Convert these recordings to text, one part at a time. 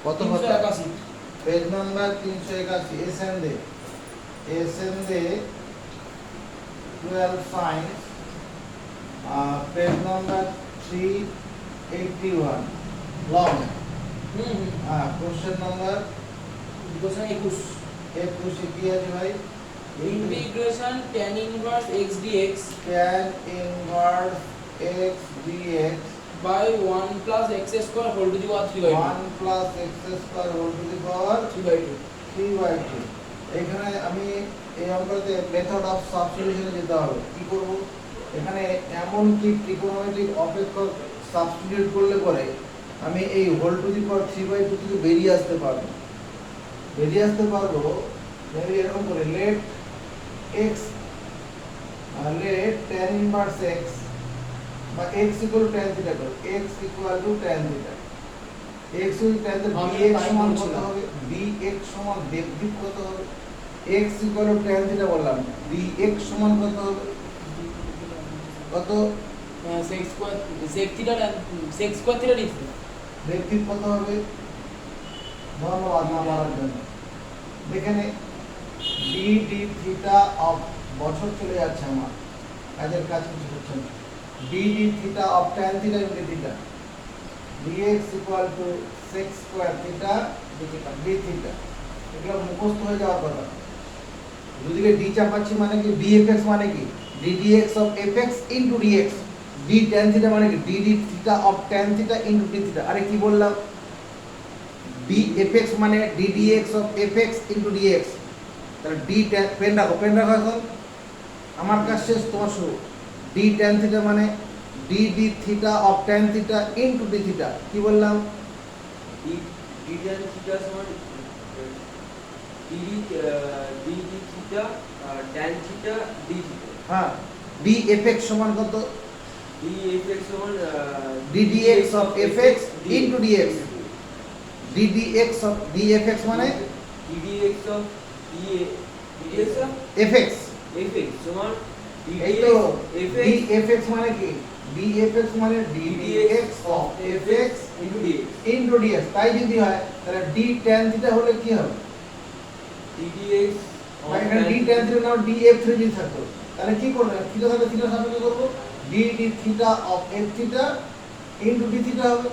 কত কথা? Page number 381 এসএনদে 12 science page number 381 long question number 21 কি আছে ভাই? Integration tan inverse x dx tan inverse x dx by 1 plus x square whole to the power 3 by 1 plus x square whole to the power 2 by 2 3 by 2 এখানে আমি এই অঙ্কতে method of সাবস্টিটিউশনে যেতে হবে। কি করব? এখানে এমন কি ত্রিকোণমিতিক অপেক্ষক সাবস্টিটিউট করলে পরে আমি এই whole to the power 3 by 2 থেকে বেরিয়ে আসতে পারবো। এরকম করে let x tan inverse x বা x equal to tan theta করো। x equal to tan theta x equal tan theta bx সমান কত হবে? bx সমান বেগভিত কত হবে? x equal to tan theta বললাম, bx সমান কত হবে? কত? sec square theta d বেগভিত কত হবে? ধন্যবাদ না বলার জন্য। দেখেন d d theta অফ বছর চলে যাচ্ছে আমার, কাজের কাজ কিছু হচ্ছে না। d d theta of tan theta into theta dx equal to sec square theta d theta এগুলো মুখস্থ হয়ে যাওয়ার কথা। দুদিকে d চাপাচ্ছি মানে কি? dfx মানে কি? d dx of fx into dx d tan theta মানে কি? d d theta of tan theta into d theta। আরে কি বললাম? dfx মানে d dx of fx into dx, তাহলে d tan পেন রাখো এখন আমার কাজ শেষ, তোমার শুরু। d tan theta মানে d d theta of tan theta into d theta। কি বললাম? d tan theta সমান d theta tan theta d theta। হ্যাঁ, dfx সমান কত? dfx সমান d dx of fx into dx d dx of dfx মানে ddx of fx fx সমান এই তো fx dfx মানে কি? dfx মানে ddx of fx into dx। তাই যদি হয় তাহলে d tan theta হলে কি হবে? ddx বা এখানে d tan theta নাও df3 যদি থাকতো তাহলে কি করবে? থিটা সাথে থিটা সাপেক্ষে করব, d d theta of f theta into d theta হবে।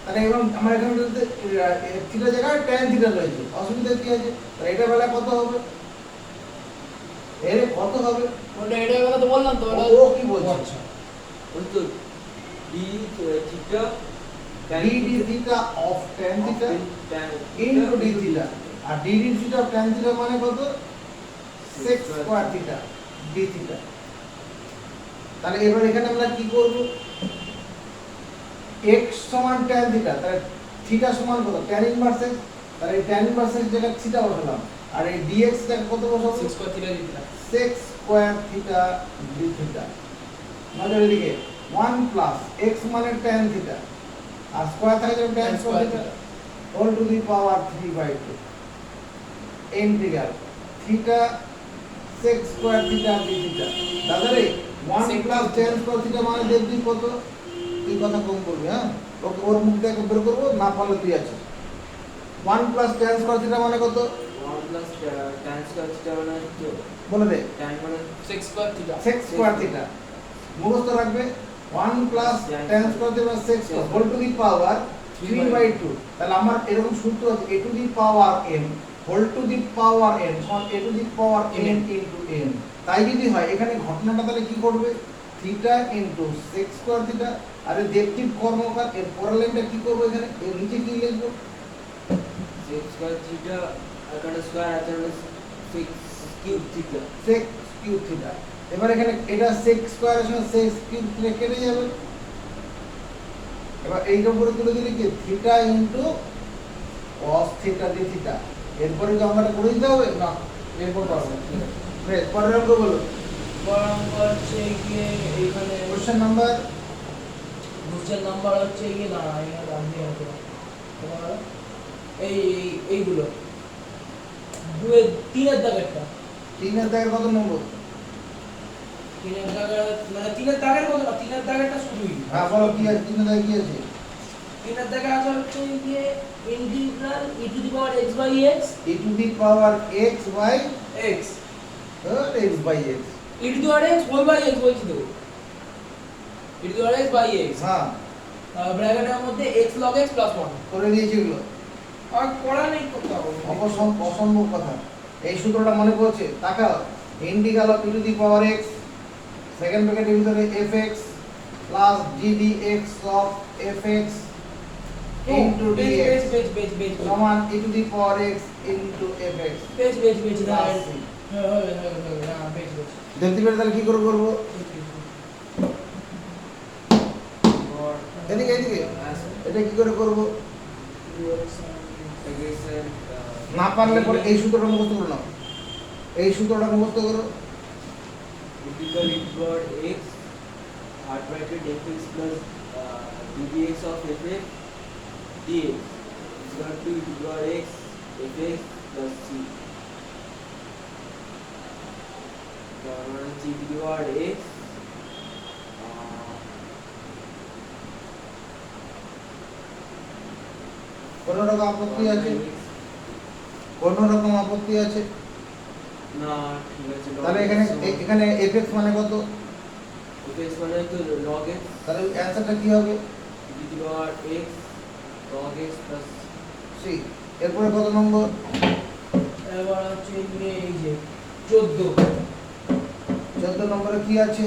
তাহলে এবং আমার এখানে থিটা জায়গায় tan theta রয়েছে, অসুবিধা কি আছে? তাহলে এটা বেলা কত হবে? এর কত হবে? ওটা এটা কথা তো বললাম তো। ও কি বলছে? ওই তো d theta d d theta of tan theta into d theta, R d d theta of tan theta মানে কত? sec square theta d theta। তাহলে এবার এখানে আমরা কি করব? x সমান tan theta, তাহলে থিটা সমান কত? tan inverse x, তাহলে এই tan inverse x জায়গায় থিটা বসালাম, আর এই dx জায়গায় কত বসাবো? sec square theta d theta sec square theta d theta। মানে এদিকে 1 plus x মানে tan theta আর স্কয়ার থাকে যখন tan square theta all to the power 3 by 2 integral theta sec square theta d theta। দাদা রে 1 plus tan square theta মানে দেখবি কত? এই কথা কম বলবি, হ্যাঁ ওকে ওর মুখ থেকে বের করব, না পারলে তুই আছিস। 1 plus tan square theta মানে কত? 1 plus tan square theta মানে তো বলে দে। tan মানে sec square theta sec square theta মুখস্থ রাখবে। 1 plus tan square theta sec square whole to the power 3 by 2। তাহলে আমার এরকম সূত্র আছে a to the power m whole to the power n সমান a to the power n into n। তাই যদি হয় এখানে ঘটনাটা তাহলে কি করবে? Theta into sec square theta। আরে দেখটিভ কর্মকার এর পরের লাইনটা কি করব? এখানে এর নিচে কি লিখব? sec square theta এখানে স্কয়ার আছে মানে sec cube theta sec cube theta। এবার এখানে এটা sec square এর সঙ্গে sec cube theta কেটে যাবে। এবার এইটার উপরে তুলে দিলে কি? Theta into cos theta d theta। এরপরে কি আমাকে করে দিতে হবে? না এরপর পারবো। বেশ, পরের অঙ্ক বলো। বরং হচ্ছে গিয়ে এইখানে কোশ্চেন নাম্বার হচ্ছে গিয়ে না এখানে দাম দিয়ে আছে তোমার এইগুলো দুয়ের তিনের দাগেরটা 3 এর দাগের কত নম্বর? তিনের দাগের মানে তিনের দাগের কত না তিনের দাগেরটা শুধুই হ্যাঁ বলো কি আছে? 3 এর দাগে কি আছে? তিনের দাগে আছে হচ্ছে গিয়ে integral e to the power x by x e to the power x by x x by x e to the power x whole by x বলছি তো e to the power x by x হ্যাঁ ব্র্যাকেটের মধ্যে x log x plus 1 করে দিয়েছি এগুলো আর করা নেই কোথাও অসম্ভব কথা এই সূত্রটা মনে পড়ছে তাকাও integral of e to the power x second ব্র্যাকেটের ভিতরে fx plus gdx of fx into dx বেচ সমান e to the power x into fx বেচ না plus c। বেচ দেখতে পেলে তাহলে কি করে করবো এদিকে এদিকে এটা কি করে করবো না পারলে পরে এই সূত্রটা মুখস্থ করে নাও এই সূত্রটা মুখস্থ করো integral e to the power x heart bracket fx plus ddx of fx dx is equal to e to the power x fx plus c. তারপরে হচ্ছে e to the power x কোন রকম আপত্তি আছে কোন রকম আপত্তি আছে না ঠিক আছে তাহলে এখানে fx মানে কত fx মানে তো log x তাহলে অ্যানসারটা কি হবে e to the power x log x plus c এরপরে কত নম্বর এবার হচ্ছে গিয়ে এই যে 14 14 নম্বরে কি আছে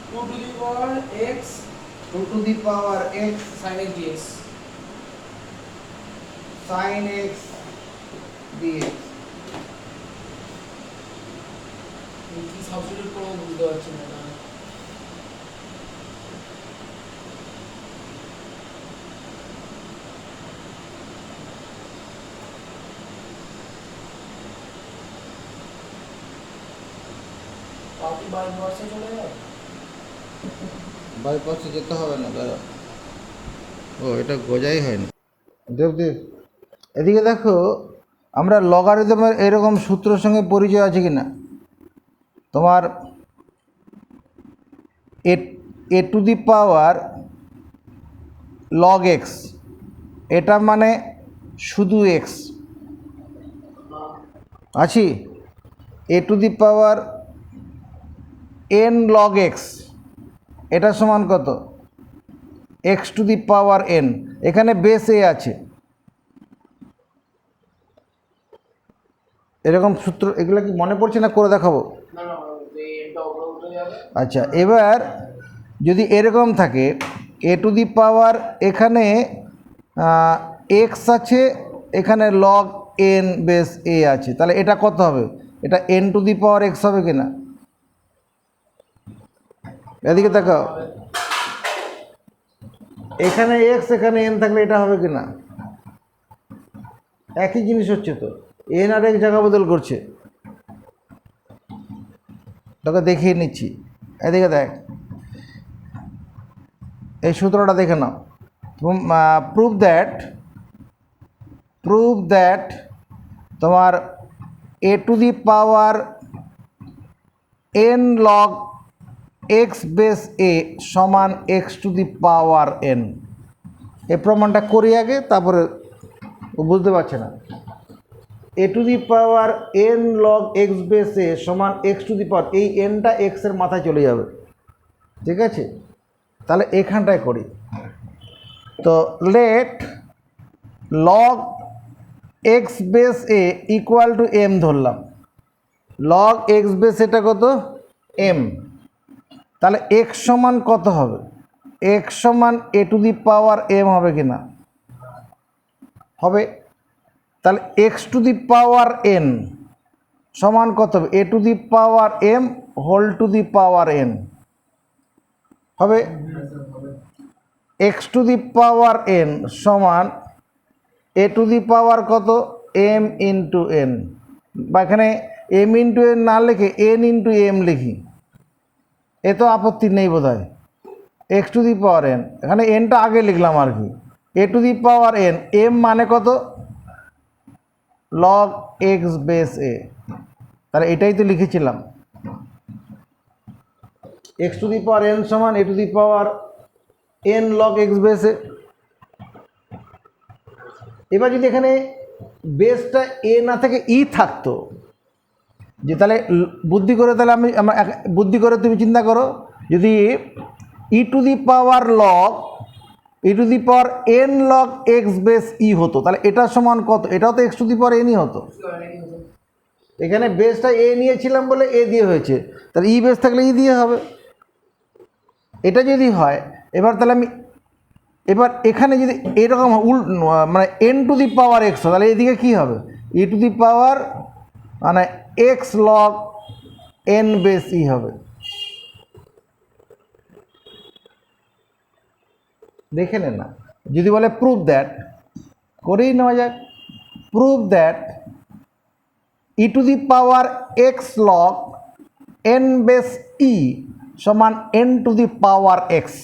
2 two the power x 2 to the power x sin x dx sin x dx এই কি সাবস্টিটিউট করব বুঝতে পারছি না পার্টি বাই বর্ষে চলে যায় বাইপাসে যেতে হবে না দাদা ও এটা গোজাই হয়নি দেবদেব এদিকে দেখো আমরা লগারিদমের এরকম সূত্রের সঙ্গে পরিচয় আছে কিনা তোমার a to the power log x এটা মানে শুধু এক্স আছি a to the power n log x এটা সমান কত x to the power n এখানে বেস এ আছে এরকম সূত্র এগুলো কি মনে পড়ছে না করে দেখাবো না এই এটা উপরে উঠে যাবে আচ্ছা এবার যদি এরকম থাকে এ টু দি পাওয়ার এখানে এক্স আছে এখানে লগ এন বেস এ আছে তাহলে এটা কত হবে এটা N to the power x হবে কিনা এদিকে দেখাও এখানে এক্স এখানে এন থাকলে এটা হবে কিনা একই জিনিস হচ্ছে তো এন আর এক জায়গা বদল করছে তোকে দেখিয়ে নিচ্ছি এদিকে দেখ এই সূত্রটা দেখে নাও প্রুভ দ্যাট তোমার a to the power n log x base a সমান x to the power n এই প্রমাণটা করি আগে তারপরে ও বুঝতে পারছে না a to the power n log x base a সমান এক্স টু দি পাওয়ার এই এনটা এক্সের মাথায় চলে যাবে ঠিক আছে তাহলে এখানটায় করি তো let log x base a equal to m ধরলাম লগ এক্স বেস এটা কত এম তাহলে এক্স সমান কত হবে এক্স সমান a to the power M হবে কি না হবে তাহলে x to the power n সমান কত হবে a to the power m whole to the power n হবে x to the power n সমান এ টু দি পাওয়ার কত এম ইন্টু এন বা এখানে এম ইন্টু এন না লিখে এন ইন্টু এম লিখি এ তো আপত্তি নেই বোধ হয় x to the power n এখানে এনটা আগে লিখলাম আর কি a to the power n m মানে কত লগ এক্স বেস এ তাহলে এটাই তো লিখেছিলাম x to the power n সমান a to the power n log x বেসে। এবার যদি এখানে বেসটা এ না থেকে ই থাকতো, যে তাহলে বুদ্ধি করে তাহলে বুদ্ধি করে তুমি চিন্তা করো, যদি e to the power log e to the power n log x base e হতো, তাহলে এটার সমান কত? এটাও তো এক্স টু দি পাওয়ার এনই হতো। এখানে বেসটা এ নিয়েছিলাম বলে এ দিয়ে হয়েছে, তাহলে ই বেস থাকলে ই দিয়ে হবে। এটা যদি হয়, এবার তাহলে আমি এবার এখানে যদি এরকম মানে N to the power x হয়, তাহলে এদিকে কী হবে? ই টু দি পাওয়ার মানে এক্স লগ এন বেস ই হবে। দেখে নেন না, যদি বলে প্রুভ দ্যাট, করেই নেওয়া যাক। Prove that e to the power x log n base e সমান n to the power x.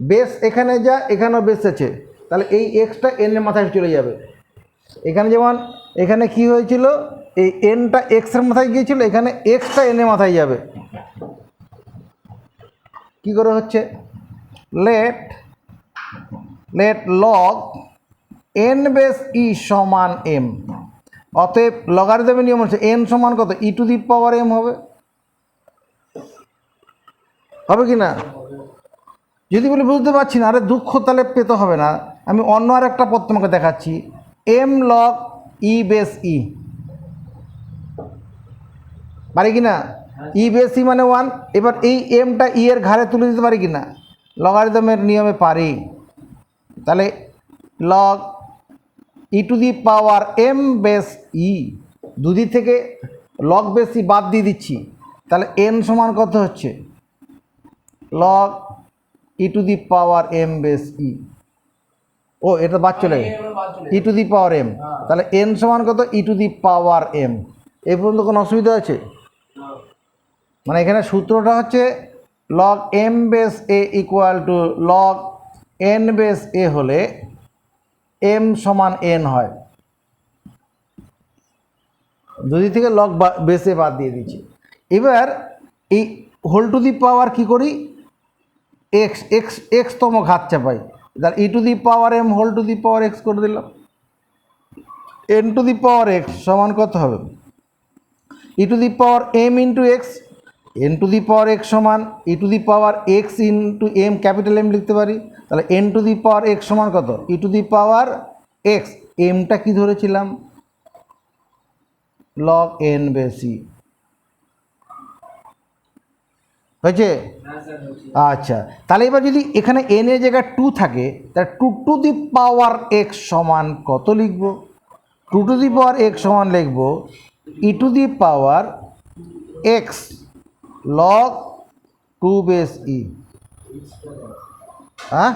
Base এখানে যা, এখানেও বেস আছে, তাহলে এই এক্সটা এনের মাথায় চলে যাবে। এখানে যেমন এখানে কি হয়েছিল, এই এনটা এক্সের মাথায় গিয়েছিল, এখানে এক্সটা এনের মাথায় যাবে। কি করে হচ্ছে? Late log n base e সমান এম। অতএব লগারিদমের নিয়ম হচ্ছে এন সমান কত? E to the power M হবে। হবে কি না? যদি বলি বুঝতে পারছি না, আরে দুঃখ তাহলে পেতে হবে না, আমি অন্য আর একটা পথ তোমাকে দেখাচ্ছি। এম লগ ই বেস ই, পারি কি না? ই বেস ই মানে 1। এবার এই এমটা ই এর ঘাড়ে তুলে দিতে পারি কি না? লগারিদমের নিয়মে পারি। তাহলে log e to the power m base e, দুদিক থেকে লগ বেস ই বাদ দিয়ে দিচ্ছি, তাহলে এন সমান কত হচ্ছে? Log e to the power m base e. ও এটা বাদ চলে গেছে, e to the power m, তাহলে এন সমান কত? E to the power m. এই পর্যন্ত কোনো অসুবিধা আছে? মানে এখানে সূত্রটা হচ্ছে log m base a equal to log n base a হলে এম সমান এন হয়। দুদিক থেকে লগ বেসে বাদ দিয়ে দিচ্ছি। এবার এই হোল টু দি পাওয়ার কী করি? এক্স এক্স এক্সতম ঘাত চাপাই, তাহলে e to the power m whole to the power x করে দিলাম। N to the power x সমান কত হবে? E to the power m into x. N to the power x সমান e to the power x into m, capital m লিখতে পারি। তাহলে n to the power x সমান কত? E to the power x. এমটা কি ধরেছিলাম? Log N বেসি। হয়েছে? আচ্ছা, তাহলে এবার যদি এখানে এন এর জায়গায় 2 থাকে, তাহলে 2 টু দি পাওয়ার এক্স সমান কত লিখব? 2 টু দি পাওয়ার এক্স সমান লিখব e to the power x log 2 base e. হ্যাঁ,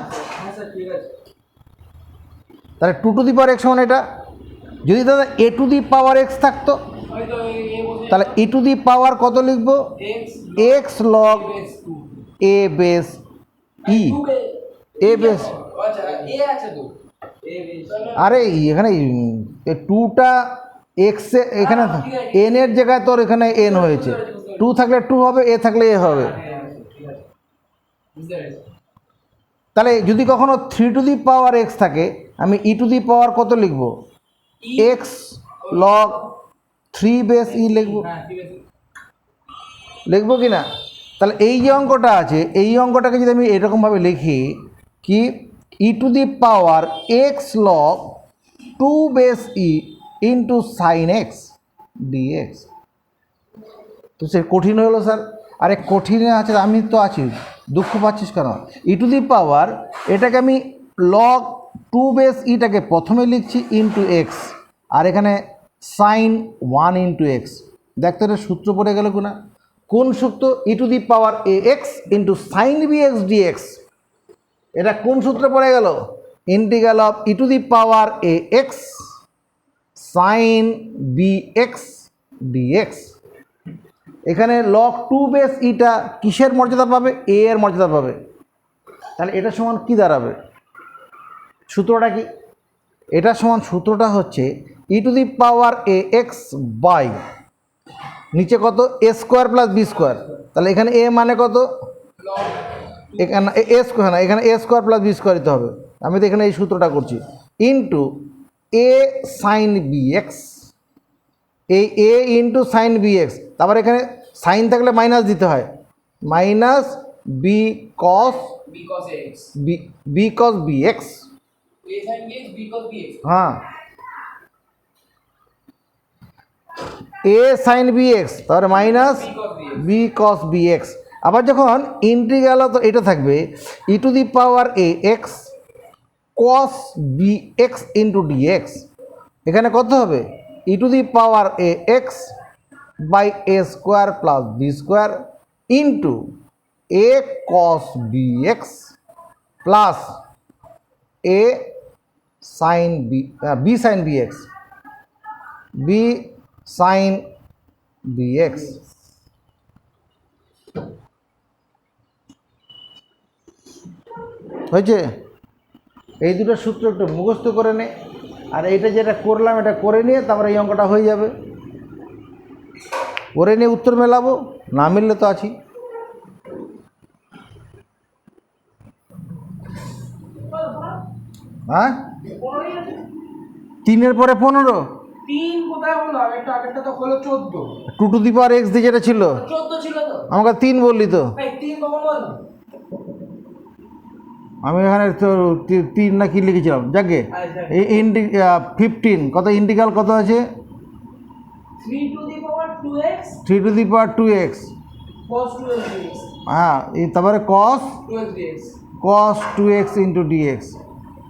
তাহলে 2 টু দি পাওয়ার এক্স সমান এটা। যদি দাদা এ টু দি পাওয়ার এক্স থাকতো, তাহলে ই টু দি পাওয়ার কত লিখব? এক্স লগ এ বেস ই। এ বেস, আরে এখানে টুটা এক্সে, এখানে এন এর জায়গায় তোর এখানে এন হয়েছে, 2 থাকলে 2 হবে, এ থাকলে এ হবে। তাহলে যদি কখনো 3 টু দি পাওয়ার এক্স থাকে, আমি ই টু দি পাওয়ার কত লিখব? এক্স লগ 3 বেস ই লিখব। লিখবো কি না? তাহলে এই যে অঙ্কটা আছে, এই অঙ্কটাকে যদি আমি এরকমভাবে লিখি কি e to the power x log 2 base e into sine x dx, তো সে কঠিন হলো স্যার। আরে কঠিনে আছে, আমি তো আছি, দুঃখ পাচ্ছিস কেন? ই টু দি পাওয়ার এটাকে আমি লগ 2 বেস ইটাকে প্রথমে লিখছি ইন্টু এক্স, আর এখানে সাইন 1 ইন্টু এক্স। দেখতে এটা সূত্র পড়ে গেল কিনা? কোন সূত্র? E to the power a x into sine b x dx. এটা কোন সূত্রে পড়ে গেল? Integral of e to the power a x sine b x dx. এখানে লগ 2 বেস ইটা কিসের মর্যাদা পাবে? এ এর মর্যাদা পাবে। তাহলে এটা সমান কি দাঁড়াবে? সূত্রটা কি? এটা সমান সূত্রটা হচ্ছে e to the power a x by নিচে কত? A square plus b square. তাহলে এখানে এ মানে কত? এখানে এ স্কোয়ার না, এখানে a square plus b square দিতে হবে। আমি তো এখানে এই সূত্রটা করছি, into a sine b x, এই a into sine b x, তারপর এখানে সাইন থাকলে মাইনাস দিতে হয়, minus b cos because x b cos b x. a sin bx b cos bx হ্যাঁ, এ সাইন বি এক্স তারপরে minus b cos b x. আবার যখন integral তো এটা থাকবে e to the power a x cos b x into d x. এখানে কত হবে e to the power a x by a square plus b square into a cos b x plus a sine b sine b x, b sine b x. হয়েছে? এই দুটো সূত্র একটু মুখস্থ করে নে, আর এইটা যেটা করলাম এটা করে নিয়ে তারপরে এই অঙ্কটা হয়ে যাবে। করে নিয়ে উত্তর মেলাবো, না মিললে তো আছি। হ্যাঁ, 3-এর পরে 15, 3 কোথায় হলো? আগেরটা তো হলো 14। 2 টু দি পাওয়ার এক্স দিয়ে যেটা ছিল 14 ছিল তো, আমাকে 3 বললি তো। ভাই 3 কখন বললাম? আমি এখানে তো 3 না কি লিখেছিলাম, যাকে এই 15 কত ইন্টিগ্রাল কত আছে 3 to the power 2x 3 to the power 2x। cos 2x dx হ্যাঁ, তারপরে cos 2x dx cos 2x into dx.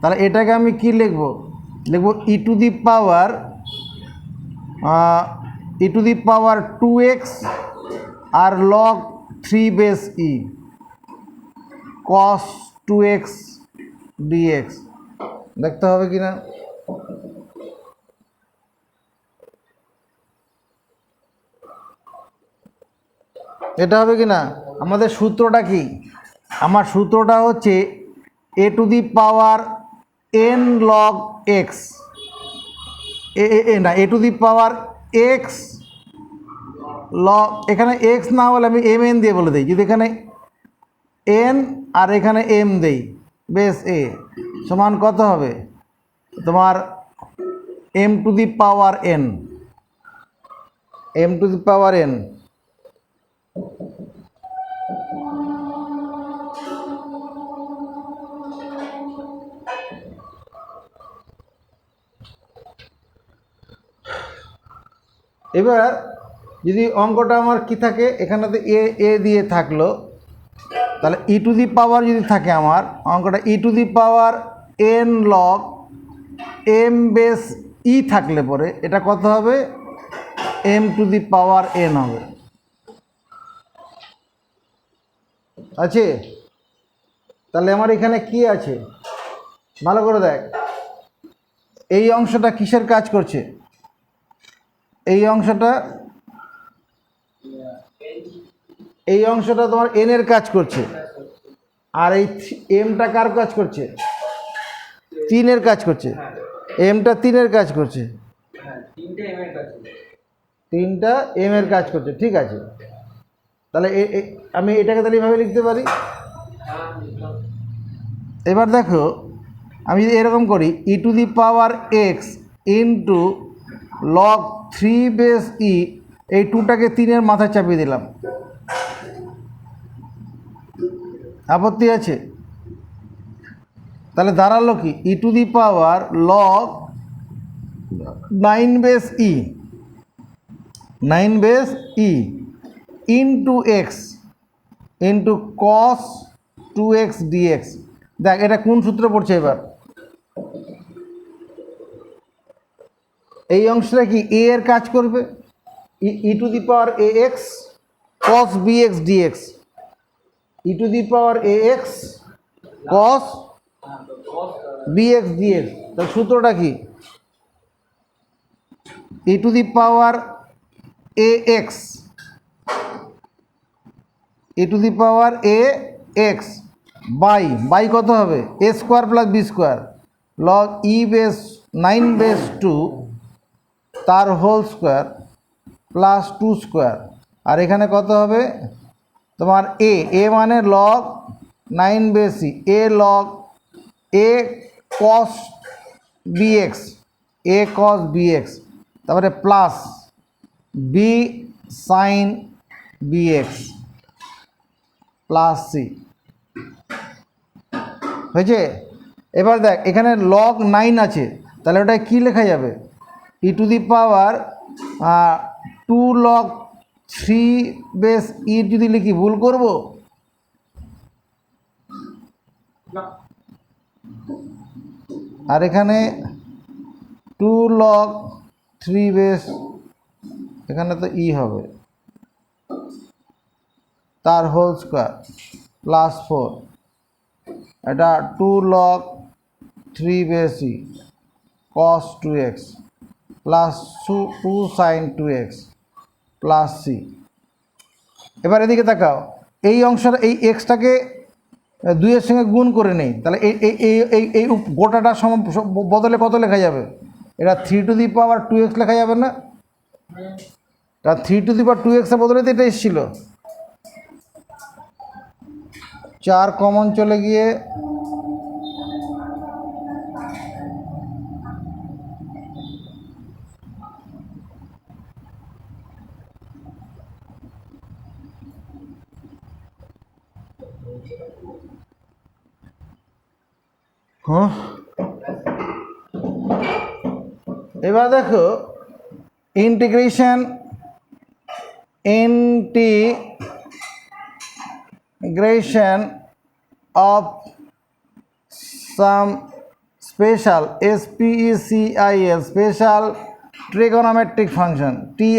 তাহলে এটাকে আমি কি লিখব, লিখব e to the power 2x আর log 3 base e cos 2x dx। দেখতে হবে কি না? এটা হবে কি না? আমাদের সূত্রটা কি? আমার সূত্রটা হচ্ছে a to the power n log x, না a to the power x log, এখানে এক্স না হলে আমি এম এন দিয়ে বলে দিই, যদি এখানে এন আর এখানে এম দেই বেস এ সমান কত হবে তোমার m to the power n, m to the power n. এবার যদি অঙ্কটা আমার কি থাকে, এখানেতে এ দিয়ে থাকলো, তাহলে ই টু দি পাওয়ার যদি থাকে আমার অঙ্কটা e to the power n log m base e থাকলে পরে এটা কত হবে m to the power n হবে। আছে? তাহলে আমার এখানে কি আছে ভালো করে দেখ, এই অংশটা কিসের কাজ করছে, এই অংশটা তোমার এন এর কাজ করছে, আর এই এমটা কার কাজ করছে 3 এর কাজ করছে, এমটা 3 এর কাজ করছে, হ্যাঁ, 3টা এম এর কাছে। 3টা এম এর কাজ করছে। ঠিক আছে, তাহলে আমি এটাকে তাহলে এইভাবে লিখতে পারি। এবার দেখো আমি যদি এরকম করি e to the power x into log 3 base e, এই 2টাকে 3-এর মাথায় চাপিয়ে দিলাম, আপত্তি আছে? তাহলে দাঁড়ালো কি e to the power log 9 base e, 9 base e into x into cos 2x dx। দেখ এটা কোন সূত্রে পড়ছে এবার, এই অংশটা কি এ এর কাজ করবে, e to the power a x cos b x dx, e to the power a x cos b x dx. তাহলে সূত্রটা কি e to the power a x, e to the power a x by কত হবে a square plus b square log e base 9 base 2 তার whole square plus 2 square, আর এখানে কত হবে তোমার এ মানে লগ 9 বেশি এ log a cos b x a cos b x, তারপরে plus b sine b x plus c হয়েছে। এবার দেখ এখানে লগ 9 আছে, তাহলে ওটা কী লেখা যাবে? E to the power 2 log 3 base e যদি লিখি ভুল করব? আর এখানে 2 log 3 বেস, এখানে তো ই হবে তার হোল স্কোয়ার প্লাস 4, এটা 2 log 3 base e cos 2x plus 2 sin 2x plus c. এবার এদিকে তাকাও, এই অংশটা এই এক্সটাকে 2 এর সঙ্গে গুণ করে নেই, তাহলে এই এই এই এই এই গোটাটা বদলে কত লেখা যাবে? এটা 3 টু দি পাওয়ার 2x লেখা যাবে না? তা 3 টু দি পাওয়ার 2x এর বদলে তো এটা এসেছিল, 4 কমন চলে গিয়ে এবার দেখো integration of some special special trigonometric function trigonometric function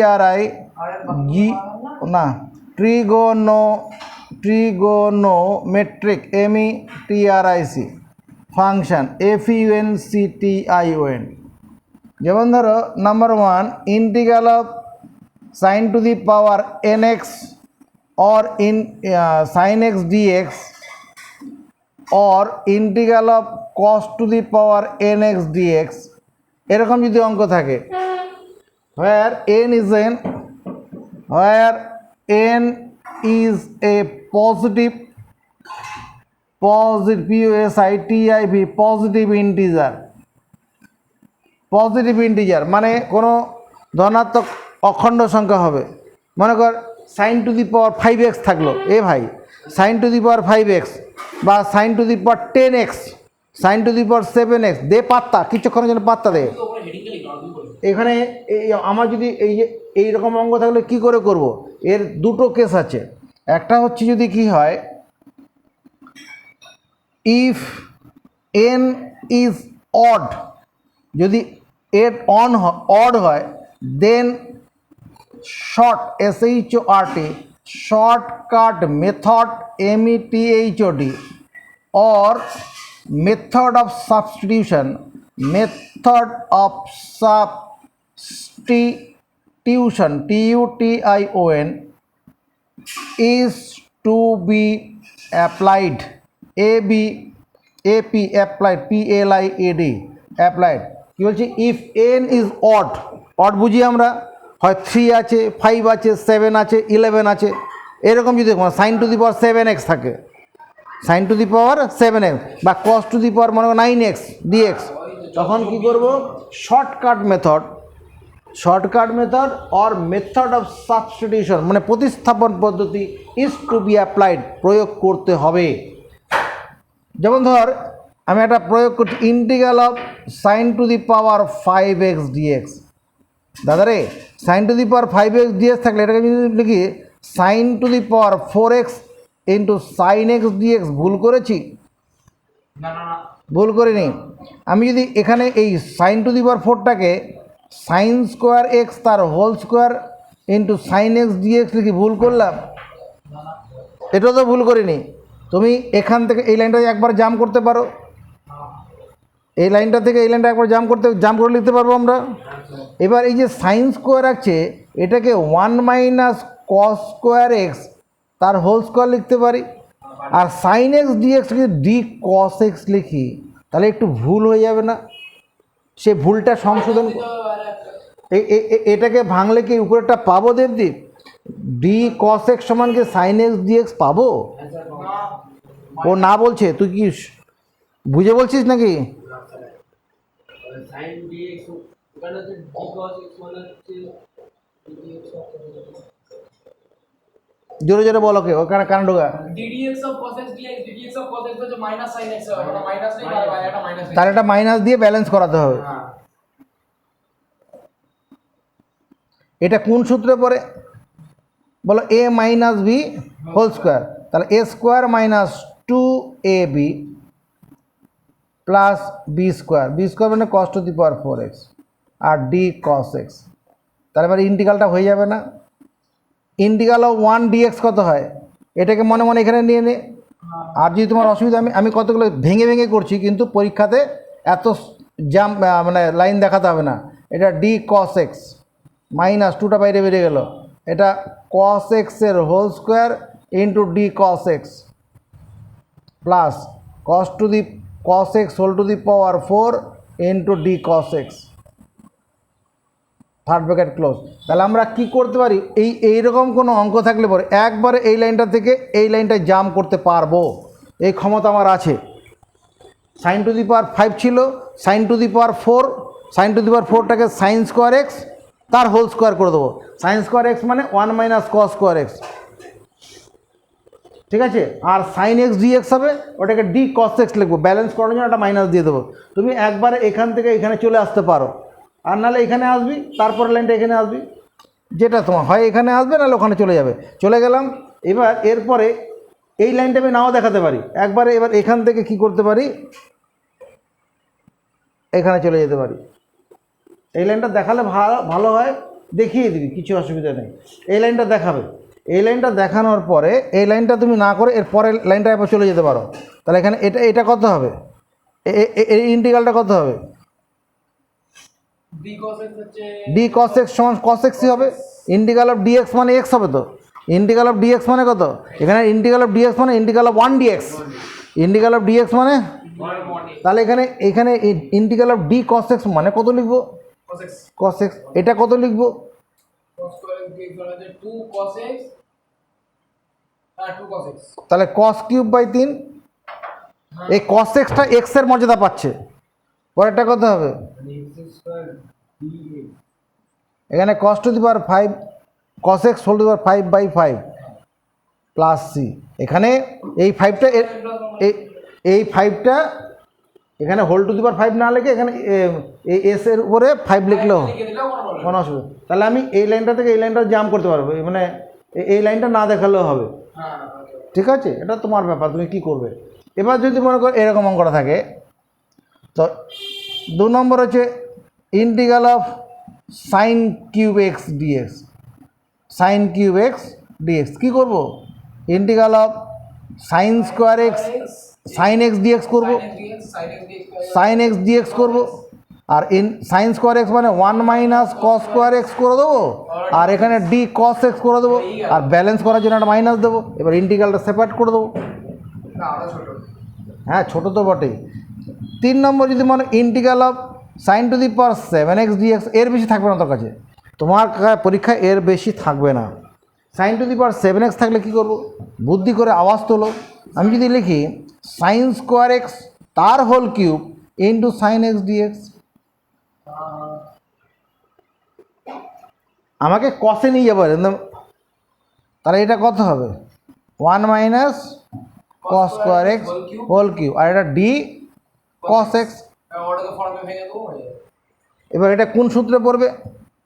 function যেমন ধরো number 1 integral of sine to the power nx or in sin x dx or integral of cos to the power nx dx, এরকম যদি অঙ্ক থাকে where n is a positive positive integer মানে কোনো ধনাত্মক অখণ্ড সংখ্যা হবে। মনে কর sign to the power 5x থাকলো, এ ভাই sign to the power 5x বা sine to the power 10x, sine to the power 7x, দে পাত্তা কিছুক্ষণের জন্য পাত্তা দে। এখানে আমার যদি এই যে এইরকম অঙ্ক থাকলে কি করে করব? এর দুটো কেস আছে। একটা হচ্ছে যদি কি হয়, ইফ n ইজ অড, যদি এর অড হয় দেন shortcut method METHOD or method of substitution TUTION is to be applied applied কি বলছি? ইফ n ইজ অড বুঝি আমরা, হয় 3 আছে, 5 আছে, 7 আছে, 11 আছে, এরকম যদি sign to the power 7x থাকে, sign to the power 7x বা কস টু দি পাওয়ার মনে করো 9x dx, তখন কি করব? Shortcut method or method of substitution মানে প্রতিস্থাপন পদ্ধতি ইজ টু বি অ্যাপ্লাইড, প্রয়োগ করতে হবে। যেমন ধর আমি একটা প্রয়োগ করছি integral of sine to the power 5x dx, দাদারে sine to the power 5x dx থাকলে এটাকে যদি লিখি sine to the power 4x into sine x dx, ভুল করেছি? ভুল করিনি। আমি যদি এখানে এই সাইন টু দি পাওয়ার 4টাকে সাইন স্কোয়ার এক্স তার whole square into sine x dx লিখি, ভুল করলাম? এটাও তো ভুল করিনি। তুমি এখান থেকে এই লাইনটা একবার জাম্প করতে পারো, এই লাইনটা থেকে এই লাইনটা একবার জাম্প করে লিখতে পারবো আমরা। এবার এই যে সাইন স্কোয়ার আছে এটাকে 1 মাইনাস কস স্কোয়ার এক্স তার হোল স্কোয়ার লিখতে পারি, আর সাইন এক্স ডিএক্স যদি ডি কস এক্স লিখি তাহলে একটু ভুল হয়ে যাবে না? সে ভুলটা সংশোধন এটাকে ভাঙলে কি উপরেরটা পাবো দেবদীপ? ডি কস এক্স সমান কি সাইন এক্স ডিএক্স পাবো? ও না বলছে, তুই কি বুঝে বলছিস নাকি? sin dx ওখানে হচ্ছে d cos x মানে হচ্ছে জোরে জোরে বলো, কে ওখানে কান ঢোকা। ddx of cos x dx ddx of cos x হচ্ছে মাইনাস sin x হবে, ওটা মাইনাস নেই, বাইরে একটা মাইনাস নেই, তাহলে এটা মাইনাস দিয়ে ব্যালেন্স করাতে হবে। হ্যাঁ এটা কোন সূত্রে পড়ে বলো? A minus b whole square, তাহলে a square minus 2ab plus b square, b square মানে cos to the power 4x আর ডি কস এক্স। তাহলে এবার ইন্টিগ্রালটা হয়ে যাবে না? ইন্টিগ্রাল অফ 1 dx কত হয়? এটাকে মনে মনে এখানে নিয়ে নে। আর যদি তোমার অসুবিধা, আমি কতগুলো ভেঙে ভেঙে করছি, কিন্তু পরীক্ষাতে এত জাম্প মানে লাইন দেখাতে হবে না। এটা ডি কস এক্স মাইনাস 2টা বাইরে বেরিয়ে গেল, এটা কস এক্সের whole square into d cos x plus cos x whole to the power 4 into d cos x, third bracket close. তাহলে আমরা কি করতে পারি? এইরকম কোনো অঙ্ক থাকলে পরে একবারে এই লাইনটা থেকে এই লাইনটায় জাম্প করতে পারবো, এই ক্ষমতা আমার আছে। সাইন টু দি পাওয়ার 5 ছিল, sine to the power 4, sine to the power 4টাকে সাইন স্কোয়ার এক্স তার হোল স্কোয়ার করে দেবো। সাইন স্কোয়ার এক্স মানে 1 মাইনাস কস স্কোয়ার এক্স, ঠিক আছে? আর সাইন এক্স ডিএক্স হবে, ওটাকে ডি কস এক্স লিখবো, ব্যালেন্স করানোর জন্য একটা মাইনাস দিয়ে দেবো। তুমি একবারে এখান থেকে এখানে চলে আসতে পারো, আর নাহলে এখানে আসবি, তারপরে লাইনটা এখানে আসবি, যেটা তোমার হয় এখানে আসবে, নাহলে ওখানে চলে যাবে। চলে গেলাম। এবার এরপরে এই লাইনটা আমি নাও দেখাতে পারি একবারে। এবার এখান থেকে কি করতে পারি? এখানে চলে যেতে পারি। এই লাইনটা দেখালে ভালো হয়, দেখিয়ে দিবি, কিছু অসুবিধা নেই। এই লাইনটা দেখাবে, এই লাইনটা দেখানোর পরে এই লাইনটা তুমি না করে এর পরের লাইনটা এবার চলে যেতে পারো। তাহলে এখানে এটা কত হবে? এই ইন্টিগ্রালটা কত হবে? d cos x হচ্ছে ডি কস এক্স সমান কস এক্সই হবে। ইন্টিগ্রাল অফ ডিএক্স মানে এক্স হবে তো। ইন্টিগ্রাল অফ ডিএক্স মানে কত? এখানে ইন্টিগ্রাল অফ ডিএক্স মানে integral of 1 dx, integral of d x মানে, তাহলে এখানে integral of d cos x মানে কত লিখবো? cos x cos x. এটা কত লিখবো? cos square x dx হচ্ছে 2 cos x, 2 cos x, তাহলে কস কিউব বাই 3। এই কস এক্সটা এক্সের মর্যাদা পাচ্ছে। পরেরটা কত হবে? এখানে cos to the power 5 cos x whole to the power 5/5 plus C. এখানে এই 5টা এই 5টা এখানে হোল টু দি পাওয়ার 5 না লিখে এখানে এই এস এর উপরে 5 লিখলেও লিখে দিলেও কোনো প্রবলেম কোনো অসুবিধা। তাহলে আমি এই লাইনটা থেকে এই লাইনটা জাম্প করতে পারবো, মানে এই লাইনটা না দেখালেও হবে, হ্যাঁ ঠিক আছে? এটা তোমার ব্যাপার, তুমি কি করবে। এবার যদি মনে করো এরকম অঙ্কটা থাকে, তো 2 নম্বর হচ্ছে integral of sine cube x dx. Sine cube x dx কী করবো? Integral of sine square x sine x dx করবো, সাইন এক্স ডিএক্স করবো। আর সাইন স্কোয়ার এক্স মানে 1 মাইনাস কস স্কোয়ার এক্স করে দেবো, আর এখানে ডি কস এক্স করে দেবো, আর ব্যালেন্স করার জন্য একটা মাইনাস দেবো। এবার ইন্টিগ্রালটা সেপারেট করে দেবো। না আরো ছোট, হ্যাঁ, ছোটো তো বটেই। 3 নম্বর যদি মানে integral of sine to the power 7x dx, এর বেশি থাকবে না তোর কাছে, তোমার পরীক্ষায় এর বেশি থাকবে না। Sign to the power 7x থাকলে কী করবো? বুদ্ধি করে আওয়াজ তোলো। আমি যদি লিখি সাইন স্কোয়ার এক্স তার whole cube into sine x dx, আমাকে কসে নিয়ে যাবো, তাহলে এটা কত হবে? 1 minus cos square x whole cube, আর এটা ডি কস এক্স। ওটাকে ফর্মে ভেঙে দেবো হয়ে যাবে। এবার এটা কোন সূত্রে পড়বে?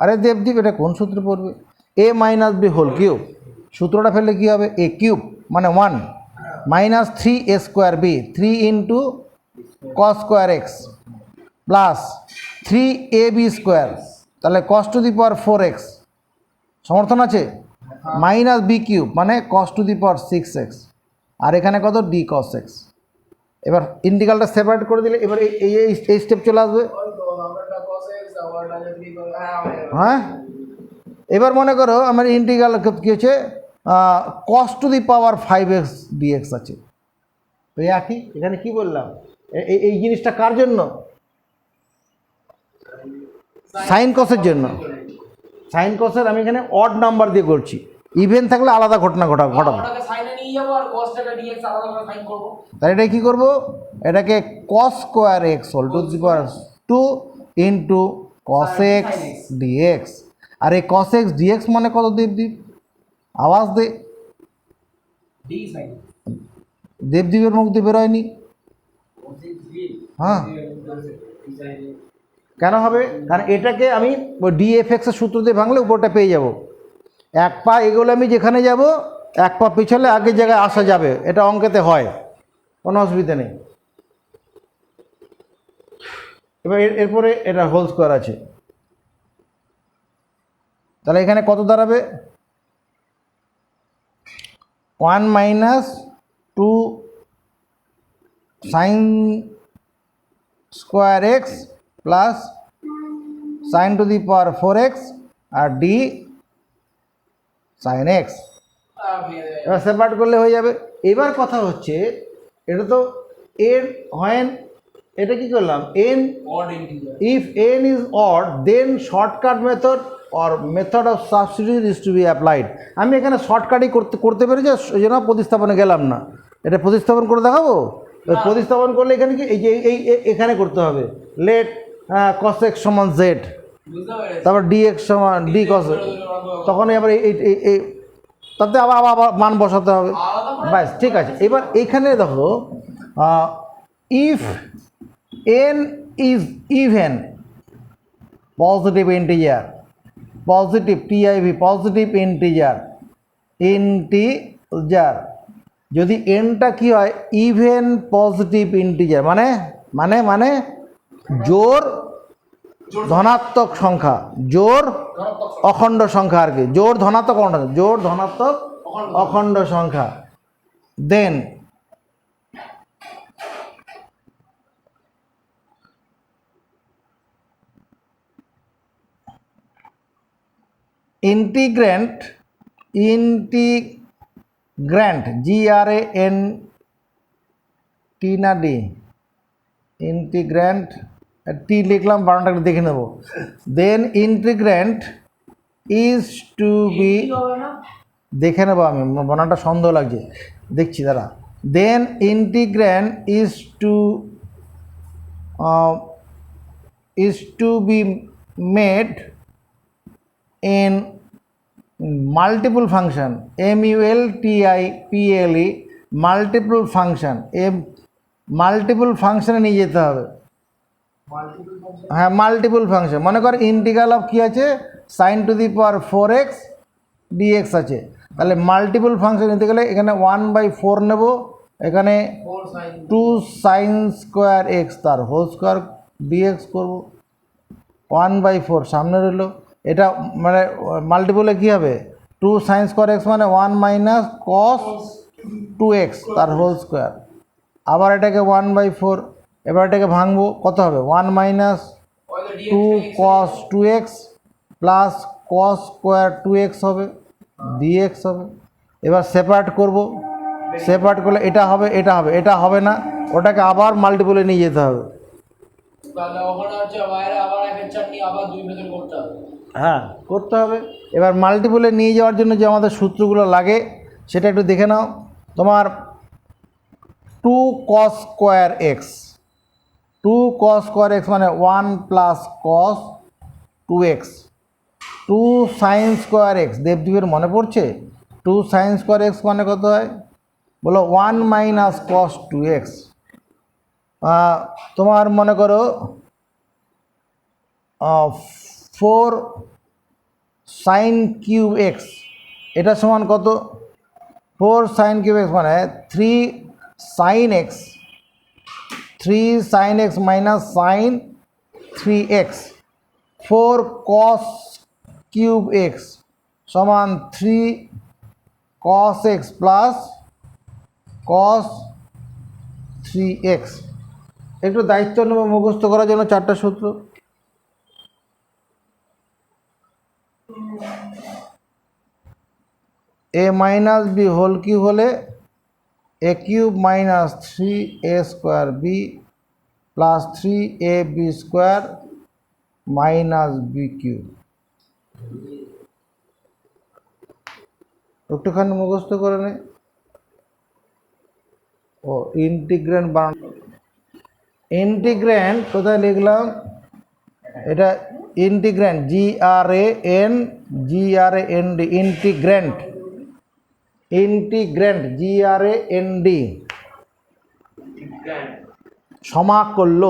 আরে দেবদীপ, এটা কোন সূত্রে পড়বে? A minus b whole cube. সূত্রটা ফেললে কী হবে? এ কিউব মানে 1 minus 3a square b, 3 into cos square x plus 3ab square, তাহলে cos to the power 4x সমর্থন আছে, মাইনাস বি কিউব মানে cos to the power 6x, আর এখানে কত? D cos x. এবার ইন্টিগ্রালটা সেপারেট করে দিলে এবার এই স্টেপ চলে আসবে। হ্যাঁ, এবার মনে করো আমার ইন্টিগ্রাল কী হচ্ছে? কস to the power 5x dx আছে। তো একই এখানে কি বললাম? এই জিনিসটা কার জন্য? সাইন কসের জন্য। সাইন কসের আমি এখানে অড নাম্বার দিয়ে করছি, ইভেন থাকলে আলাদা ঘটনা ঘটাবে। ওটাকে সাইনে নিয়ে যাবো আর কসটাকে ডিএক্স আলাদা করে সাইন করবো। তাহলে এটা কী করবো, এটাকে cos square x whole to the power 2 into cos x dx. আর এই কস এক্স ডিএক্স মানে কত দেবদীপ, আওয়াজ দে। ডি সাইন দেবদীপের মুখ দিয়ে বেরোয়নি। হ্যাঁ কেন হবে, কারণ এটাকে আমি ডিএফএক্সের সূত্র দিয়ে ভাঙলে উপরটা পেয়ে যাব। এক পা এগোলে আমি যেখানে যাব এক পা পিছলে আগের জায়গায় আসা যাবে, এটা অঙ্কেতে হয়, কোনো অসুবিধা নেই। এবার এরপরে এটা হোল স্কোয়ার আছে, তাহলে এখানে কত দাঁড়াবে, 1 minus 2 sine square x plus sine to the power 4x আর ডি সাইন এক্স। এবার সেপারেট করলে হয়ে যাবে। এবার কথা হচ্ছে এটা তো এন হয়, এটা কি করলাম n, odd integer. If n is odd then shortcut method or method of substitution is to be applied. আমি এখানে শর্টকাটই করতে পেরেছি, ওই জন্য প্রতিস্থাপনে গেলাম না। এটা প্রতিস্থাপন করে দেখাবো, প্রতিস্থাপন করলে এখানে কি এই যে এখানে করতে হবে, লেট cos x সমান z, বুঝতে পেরেছি। তারপর dx সমান d cos, তখনই আবার এই তাতে আবার মান বসাতে হবে, ব্যাস ঠিক আছে। এবার এইখানে দেখো if n is even positive integer, positive TIV positive integer, যদি এনটা কি হয় ইভেন পজিটিভ ইন্টিজার মানে মানে মানে জোর ধনাত্মক সংখ্যা, জোর অখণ্ড সংখ্যা আর কি, জোর ধনাত্মক জোর ধনাত্মক অখণ্ড সংখ্যা, দেন ইন্টিগ্র্যান্ট GRANT না ডি, ইন্টিগ্র্যান্ট টি লিখলাম, বানানটাকে দেখে নেব। দেন ইন্টিগ্র্যান্ট ইজ টু বি, দেখে নেবো আমি, বানানটা সন্দেহ লাগছে, দেখছি দাঁড়া। দেন integrand is to be made in multiple function, multiple multiple function, multiple ফাংশনে নিয়ে যেতে হবে। হ্যাঁ মাল্টিপল ফাংশন, মনে কর ইন্টিগ্রাল অফ কী আছে sine to the power 4x dx আছে, তাহলে মাল্টিপল ফাংশন নিতে গেলে এখানে 1/4 নেব, এখানে 2 সাইন স্কোয়ার এক্স তার হোল স্কোয়ার dx করব, 1/4 সামনে রইল। এটা মানে মাল্টিপলে কী হবে 2 সাইন স্কোয়ার এক্স মানে 1 মাইনাস কস 2x তার হোল স্কোয়ার, আবার এটাকে 1/4, এবার এটাকে ভাঙবো, কত হবে 1 minus 2 cos 2x plus cos square 2x হবে dx হবে। এবার সেপারেট করব, সেপারেট করলে এটা হবে এটা হবে, এটা হবে না, ওটাকে আবার মাল্টিপলে নিয়ে যেতে হবে। তাহলে ওখানে হচ্ছে বাইরে আবার একের চাটনি আবার 2 ভেতর করতে হবে। হ্যাঁ করতে হবে। এবার মাল্টিপলে নিয়ে যাওয়ার জন্য যে আমাদের সূত্রগুলো লাগে সেটা একটু দেখে নাও। তোমার 2 cos square x, 2 cos square x মানে 1 plus cos 2x, 2 sine square x, দেবদীপের মনে পড়ছে 2 সাইন স্কোয়ার এক্স মানে কত হয় বলো 1 মাইনাস cos 2x, তোমার মনে করো 4 সাইন কিউব এক্স, এটা সমান কত 4 সাইন কিউব এক্স মানে 3 sine x, 3 sine x minus sine 3x, 4 cos cube x সমান 3 cos x plus cos 3x। একটু দায়িত্ব নেব মুখস্থ করার জন্য 4টা সূত্র। a minus b whole cube হলে a cube minus 3a square b plus 3ab square minus b cube. একটুখানি মুখস্থ করে নে। ও ইন্টিগ্র্যান্ড বানানো, ইন্টিগ্র্যান্ড কোথায় লিখলাম, এটা integrand, GRAND, integrand, integrand GRAND, সমাকল্য।